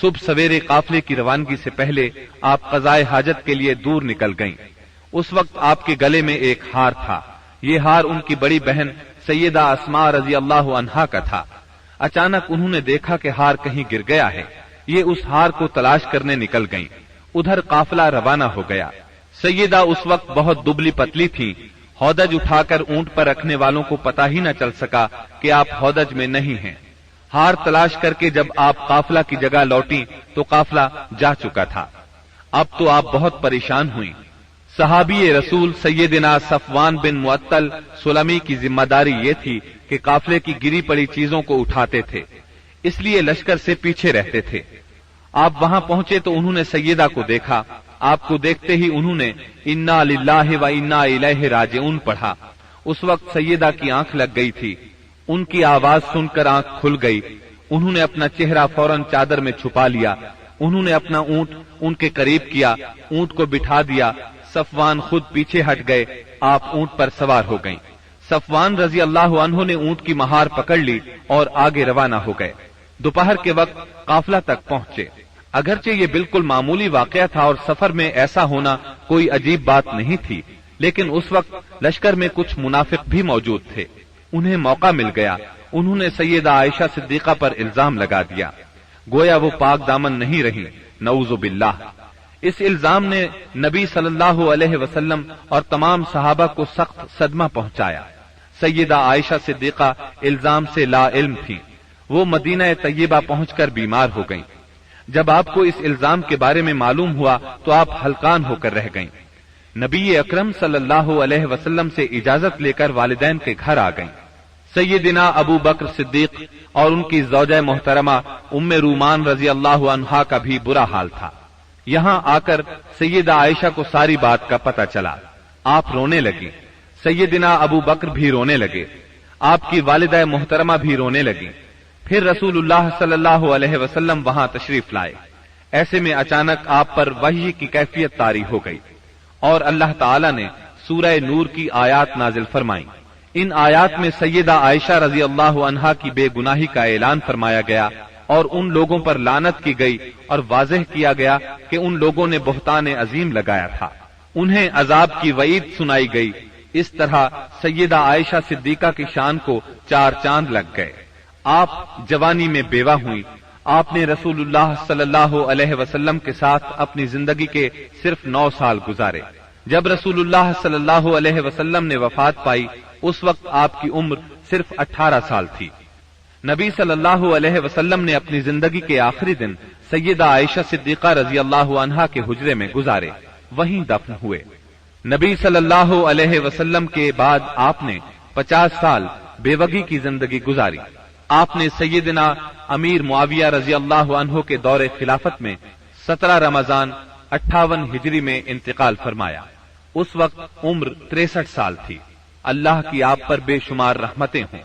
صبح سویرے قافلے کی روانگی سے پہلے آپ قضائے حاجت کے لیے دور نکل گئیں۔ اس وقت آپ کے گلے میں ایک ہار تھا۔ یہ ہار ان کی بڑی بہن سیدہ اسماء رضی اللہ عنہا کا تھا۔ اچانک انہوں نے دیکھا کہ ہار کہیں گر گیا ہے۔ یہ اس ہار کو تلاش کرنے نکل گئیں۔ ادھر قافلہ روانہ ہو گیا۔ سیدہ اس وقت بہت دبلی پتلی تھی۔ ہودج اٹھا کر اونٹ پر رکھنے والوں کو پتہ ہی نہ چل سکا کہ آپ ہودج میں نہیں ہیں۔ ہار تلاش کر کے جب آپ قافلہ کی جگہ لوٹی تو قافلہ جا چکا تھا۔ اب تو آپ بہت پریشان ہوئیں۔ صحابی رسول سیدنا صفوان بن معطل سلمی کی ذمہ داری یہ تھی کہ قافلے کی گری پڑی چیزوں کو اٹھاتے تھے، اس لیے لشکر سے پیچھے رہتے تھے۔ آپ وہاں پہنچے تو انہوں نے سیدہ کو دیکھا۔ آپ کو دیکھتے ہی انہوں نے انا للہ و انا الیہ راجعون پڑھا۔ اس وقت سیدہ کی آنکھ لگ گئی تھی۔ ان کی آواز سن کر آنکھ کھل گئی۔ انہوں نے اپنا چہرہ فوراً چادر میں چھپا لیا۔ انہوں نے اپنا اونٹ ان کے قریب کیا، اونٹ کو بٹھا دیا۔ صفوان خود پیچھے ہٹ گئے۔ آپ اونٹ پر سوار ہو گئیں۔ صفوان رضی اللہ عنہ نے اونٹ کی مہار پکڑ لی اور آگے روانہ ہو گئے۔ دوپہر کے وقت قافلہ تک پہنچے۔ اگرچہ یہ بالکل معمولی واقعہ تھا اور سفر میں ایسا ہونا کوئی عجیب بات نہیں تھی، لیکن اس وقت لشکر میں کچھ منافق بھی موجود تھے۔ انہیں موقع مل گیا۔ انہوں نے سیدہ عائشہ صدیقہ پر الزام لگا دیا، گویا وہ پاک دامن نہیں رہی، نعوذ باللہ۔ اس الزام نے نبی صلی اللہ علیہ وسلم اور تمام صحابہ کو سخت صدمہ پہنچایا۔ سیدہ عائشہ صدیقہ الزام سے لا علم تھیں۔ وہ مدینہ طیبہ پہنچ کر بیمار ہو گئیں۔ جب آپ کو اس الزام کے بارے میں معلوم ہوا تو آپ ہلکان ہو کر رہ گئیں۔ نبی اکرم صلی اللہ علیہ وسلم سے اجازت لے کر والدین کے گھر آ گئیں۔ سیدنا ابو بکر صدیق اور ان کی زوجہ محترمہ ام رومان رضی اللہ عنہا کا بھی برا حال تھا۔ یہاں آ کر سیدہ عائشہ کو ساری بات کا پتہ چلا۔ آپ رونے لگی۔ سیدنا ابو بکر بھی رونے لگے۔ آپ کی والدہ محترمہ بھی رونے لگی۔ پھر رسول اللہ صلی اللہ علیہ وسلم وہاں تشریف لائے۔ ایسے میں اچانک آپ پر وحی کی کیفیت طاری ہو گئی اور اللہ تعالی نے سورہ نور کی آیات نازل فرمائیں۔ ان آیات میں سیدہ عائشہ رضی اللہ عنہا کی بے گناہی کا اعلان فرمایا گیا اور ان لوگوں پر لعنت کی گئی اور واضح کیا گیا کہ ان لوگوں نے بہتان عظیم لگایا تھا۔ انہیں عذاب کی وعید سنائی گئی۔ اس طرح سیدہ عائشہ صدیقہ کی شان کو 4 چاند لگ گئے۔ آپ جوانی میں بیوہ ہوئی۔ آپ نے رسول اللہ صلی اللہ علیہ وسلم کے ساتھ اپنی زندگی کے صرف 9 سال گزارے۔ جب رسول اللہ صلی اللہ علیہ وسلم نے وفات پائی اس وقت آپ کی عمر صرف 18 سال تھی۔ نبی صلی اللہ علیہ وسلم نے اپنی زندگی کے آخری دن سیدہ عائشہ صدیقہ رضی اللہ عنہا کے حجرے میں گزارے، وہیں دفن ہوئے۔ نبی صلی اللہ علیہ وسلم کے بعد آپ نے 50 سال بیوگی کی زندگی گزاری۔ آپ نے سیدنا امیر معاویہ رضی اللہ عنہ کے دور خلافت میں 17 رمضان 58 ہجری میں انتقال فرمایا۔ اس وقت عمر 63 سال تھی۔ اللہ کی آپ پر بے شمار رحمتیں ہوں۔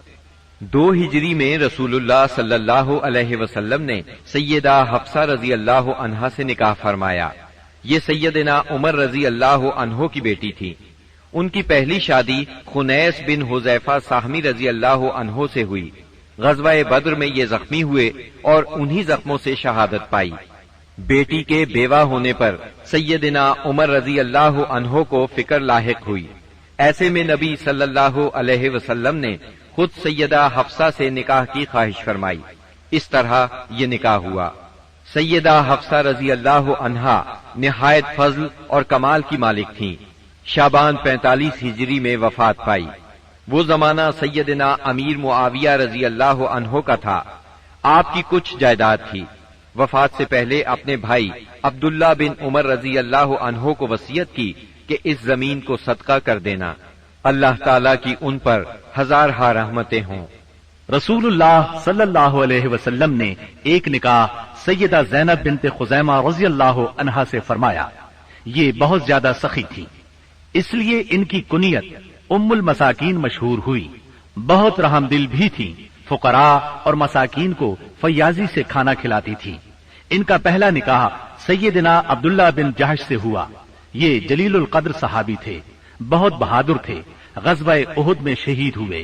2 ہجری میں رسول اللہ صلی اللہ علیہ وسلم نے سیدہ حفصہ رضی اللہ عنہا سے نکاح فرمایا۔ یہ سیدنا عمر رضی اللہ عنہ کی بیٹی تھی۔ ان کی پہلی شادی خنیس بن حذیفہ ساہمی رضی اللہ عنہ سے ہوئی۔ غزوہ بدر میں یہ زخمی ہوئے اور انہی زخموں سے شہادت پائی۔ بیٹی کے بیوہ ہونے پر سیدنا عمر رضی اللہ عنہ کو فکر لاحق ہوئی۔ ایسے میں نبی صلی اللہ علیہ وسلم نے خود سیدہ حفصہ سے نکاح کی خواہش فرمائی۔ اس طرح یہ نکاح ہوا۔ سیدہ حفصہ رضی اللہ عنہا نہایت فضل اور کمال کی مالک تھیں۔ شعبان 45 ہجری میں وفات پائی۔ وہ زمانہ سیدنا امیر معاویہ رضی اللہ عنہ کا تھا۔ آپ کی کچھ جائیداد تھی۔ وفات سے پہلے اپنے بھائی عبداللہ بن عمر رضی اللہ عنہ کو وصیت کی کہ اس زمین کو صدقہ کر دینا۔ اللہ تعالیٰ کی ان پر ہزارہا رحمتیں ہوں۔ رسول اللہ صلی اللہ علیہ وسلم نے ایک نکاح سیدہ زینب بنت خزیمہ رضی اللہ عنہا سے فرمایا۔ یہ بہت زیادہ سخی تھی، اس لیے ان کی کنیت ام المساکین مشہور ہوئی۔ بہت رحم دل بھی تھی، فقراء اور مساکین کو فیاضی سے کھانا کھلاتی تھی۔ ان کا پہلا نکاح سیدنا عبداللہ بن جہش سے ہوا۔ یہ جلیل القدر صحابی تھے، بہت بہادر تھے، غزوہ احد میں شہید ہوئے۔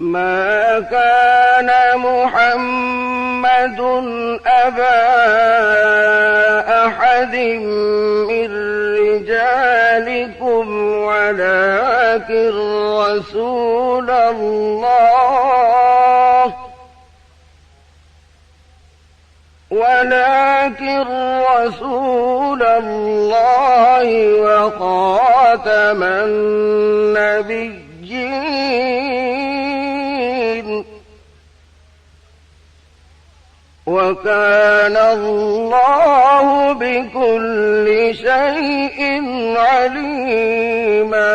ما كان محمد أبا أحد من رجالكم ولكن رسول الله وخاتم النبيين وكان الله بكل شيء عليما।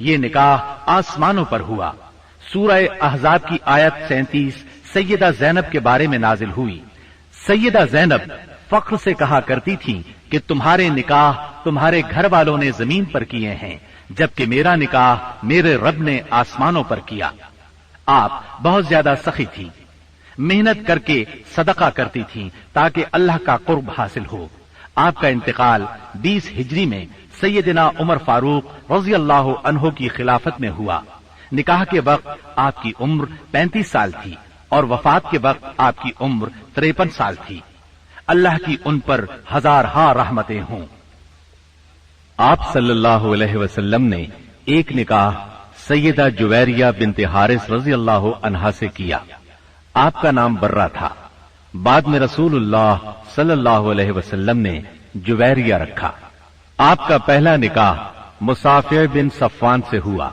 یہ نکاح آسمانوں پر ہوا۔ سورہ احزاب کی آیت 37 سیدہ زینب کے بارے میں نازل ہوئی۔ سیدہ زینب فخر سے کہا کرتی تھی کہ تمہارے نکاح تمہارے گھر والوں نے زمین پر کیے ہیں، جبکہ میرا نکاح میرے رب نے آسمانوں پر کیا۔ آپ بہت زیادہ سخی تھی، محنت کر کے صدقہ کرتی تھی تاکہ اللہ کا قرب حاصل ہو۔ آپ کا انتقال 20 ہجری میں سیدنا عمر فاروق رضی اللہ عنہ کی خلافت میں ہوا۔ نکاح کے وقت آپ کی عمر 35 سال تھی اور وفات کے وقت آپ کی عمر 53 سال تھی۔ اللہ کی ان پر ہزارہا رحمتیں ہوں۔ آپ صلی اللہ علیہ وسلم نے ایک نکاح سیدہ جویریہ بنت حارث رضی اللہ عنہا سے کیا۔ آپ کا نام برہ تھا۔ بعد میں رسول اللہ صلی اللہ علیہ وسلم نے جویریہ رکھا۔ آپ کا پہلا نکاح مصافع بن صفوان سے ہوا۔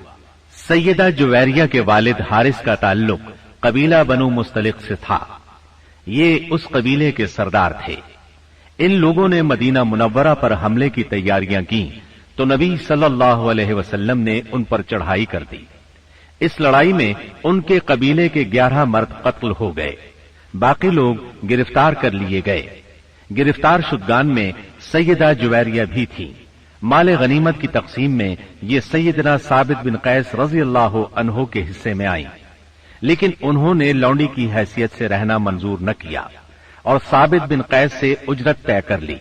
سیدہ جویریہ کے والد حارث کا تعلق قبیلہ بنو مستلق سے تھا۔ یہ اس قبیلے کے سردار تھے۔ ان لوگوں نے مدینہ منورہ پر حملے کی تیاریاں کی تو نبی صلی اللہ علیہ وسلم نے ان پر چڑھائی کر دی۔ اس لڑائی میں ان کے قبیلے کے 11 مرد قتل ہو گئے، باقی لوگ گرفتار کر لیے گئے۔ گرفتار شدگان میں سیدہ جویریہ بھی تھی۔ مال غنیمت کی تقسیم میں یہ سیدنا ثابت بن قیس رضی اللہ عنہ کے حصے میں آئیں، لیکن انہوں نے لونڈی کی حیثیت سے رہنا منظور نہ کیا اور ثابت بن قیس سے اجرت طے کر لی۔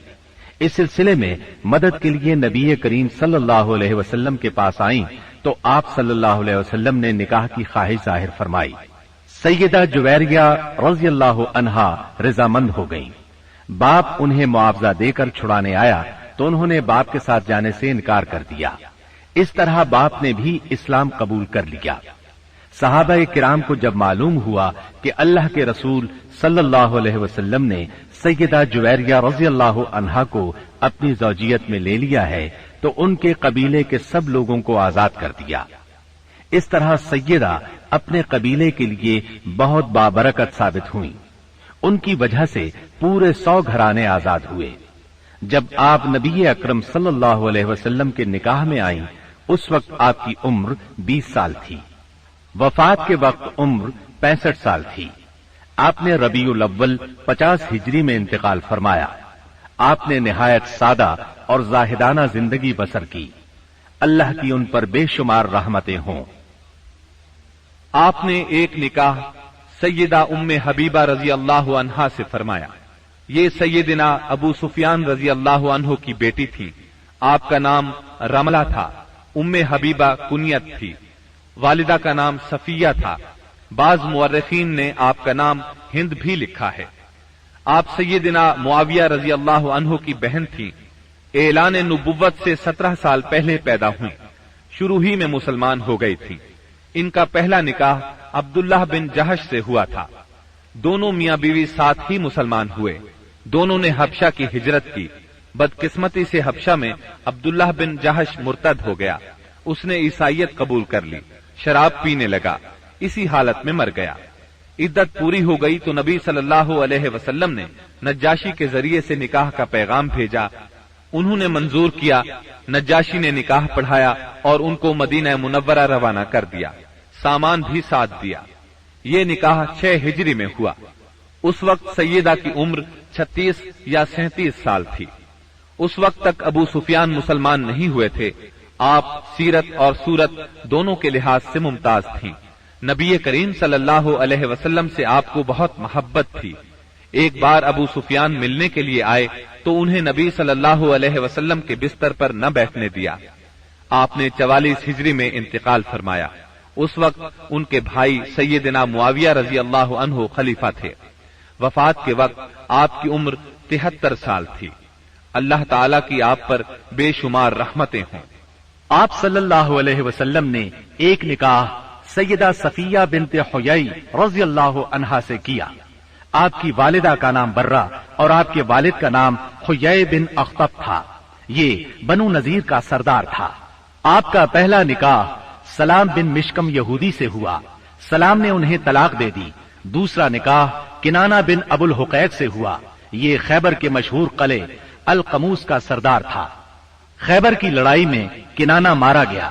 اس سلسلے میں مدد کے لیے نبی کریم صلی اللہ علیہ وسلم کے پاس آئیں تو آپ صلی اللہ علیہ وسلم نے نکاح کی خواہش ظاہر فرمائی۔ سیدہ جویریہ رضی اللہ عنہا رضامند ہو گئیں۔ باپ انہیں معاوضہ دے کر چھڑانے آیا تو انہوں نے باپ کے ساتھ جانے سے انکار کر دیا۔ اس طرح باپ نے بھی اسلام قبول کر لیا۔ صحابہ کرام کو جب معلوم ہوا کہ اللہ کے رسول صلی اللہ علیہ وسلم نے سیدہ جویریہ رضی اللہ عنہا کو اپنی زوجیت میں لے لیا ہے تو ان کے قبیلے کے سب لوگوں کو آزاد کر دیا۔ اس طرح سیدہ اپنے قبیلے کے لیے بہت بابرکت ثابت ہوئی۔ ان کی وجہ سے پورے 100 گھرانے آزاد ہوئے۔ جب آپ نبی اکرم صلی اللہ علیہ وسلم کے نکاح میں آئیں اس وقت آپ کی عمر 20 سال تھی۔ وفات کے وقت عمر 65 سال تھی۔ آپ نے ربیع الاول 50 ہجری میں انتقال فرمایا۔ آپ نے نہایت سادہ اور زاہدانہ زندگی بسر کی۔ اللہ کی ان پر بے شمار رحمتیں ہوں۔ آپ نے ایک نکاح سیدہ ام حبیبہ رضی اللہ عنہا سے فرمایا۔ یہ سیدنا ابو سفیان رضی اللہ عنہ کی بیٹی تھی۔ آپ کا نام رملہ تھا۔ ام حبیبہ کنیت تھی۔ والدہ کا نام صفیہ تھا۔ بعض مورخین نے آپ کا نام ہند بھی لکھا ہے۔ آپ سیدنا معاویہ رضی اللہ عنہ کی بہن تھی۔ اعلان نبوت سے 17 سال پہلے پیدا ہوئی۔ شروع ہی میں مسلمان ہو گئی تھی۔ ان کا پہلا نکاح عبداللہ بن جہش سے ہوا تھا۔ دونوں میاں بیوی ساتھ ہی مسلمان ہوئے۔ دونوں نے حبشہ کی ہجرت کی۔ بدقسمتی سے حبشہ میں عبداللہ بن جہش مرتد ہو گیا۔ اس نے عیسائیت قبول کر لی، شراب پینے لگا، اسی حالت میں مر گیا۔ عدت پوری ہو گئی تو نبی صلی اللہ علیہ وسلم نے نجاشی کے ذریعے سے نکاح کا پیغام بھیجا۔ انہوں نے منظور کیا۔ نجاشی نے نکاح پڑھایا اور ان کو مدینہ منورہ روانہ کر دیا، سامان بھی ساتھ دیا۔ یہ نکاح 6 ہجری میں ہوا۔ اس وقت سیدہ کی عمر 36 یا 37 سال تھی۔ اس وقت تک ابو سفیان مسلمان نہیں ہوئے تھے۔ آپ سیرت اور صورت دونوں کے لحاظ سے ممتاز تھیں۔ نبی کریم صلی اللہ علیہ وسلم سے آپ کو بہت محبت تھی۔ ایک بار ابو سفیان ملنے کے لیے آئے تو انہیں نبی صلی اللہ علیہ وسلم کے بستر پر نہ بیٹھنے دیا۔ آپ نے 44 ہجری میں انتقال فرمایا۔ اس وقت ان کے بھائی سیدنا معاویہ رضی اللہ عنہ خلیفہ تھے۔ وفات کے وقت آپ کی عمر 73 سال تھی۔ اللہ تعالیٰ کی آپ پر بے شمار رحمتیں ہوں۔ آپ صلی اللہ علیہ وسلم نے ایک نکاح سیدہ صفیہ بنت حیی رضی اللہ عنہا سے کیا۔ آپ کی والدہ کا نام برہ اور آپ کے والد کا نام حیی بن اخطب تھا۔ یہ بنو نذیر کا سردار تھا۔ آپ کا پہلا نکاح سلام بن مشکم یہودی سے ہوا۔ سلام نے انہیں طلاق دے دی۔ دوسرا نکاح کنانہ بن ابو الحقیق سے ہوا۔ یہ خیبر کے مشہور قلعے القموس کا سردار تھا۔ خیبر کی لڑائی میں کنانہ مارا گیا۔